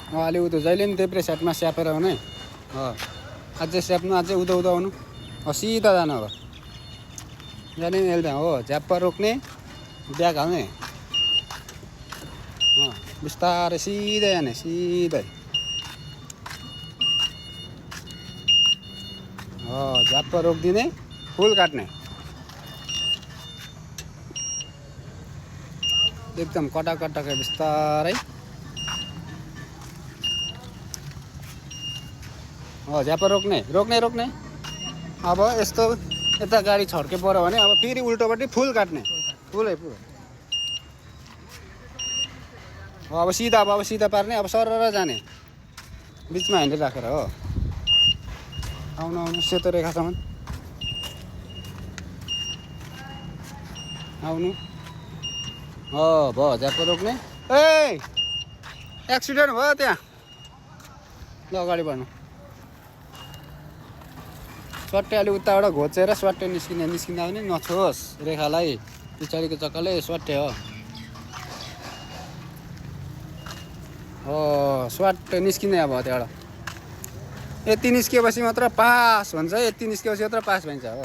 अलि उँधो जहिले पनि देब्रे साइडमा स्यापेर आउने अझै स्याप्नु अझै उँधो उँधो आउनु सिधा जानु अब जाने नि अहिले हो झ्याप्प रोक्ने ब्याग हाल्ने बिस्तारै सिधै जाने सिधै झ्याप्प रोकिदिने फुल काट्ने एकदम कटाकटकै बिस्तारै झ्याप्प रोक्ने रोक्ने रोक्ने अब यस्तो यता गाडी छड्के पऱ्यो भने अब फेरि उल्टोपट्टि फुल काट्ने फुलै फुल अब सिधा पार्ने अब सरर जाने बिचमा हिँडेर राखेर हो आउनु आउनु सेतो रेखासम्म आउनु भयो झ्याप्प रोक्ने ए एक्सिडेन्ट भयो त्यहाँ ल अगाडि बढ्नु स्वाट्टै अलि उताबाट घोचेर स्वाट्टै निस्किँदा पनि नछोस् रेखालाई पछाडिको चक्काले स्वाट्टै हो स्वाट्टै निस्किने अब त्यहाँबाट यति निस्किएपछि मात्र पास भन्छ यति निस्किएपछि मात्र पास भन्छ हो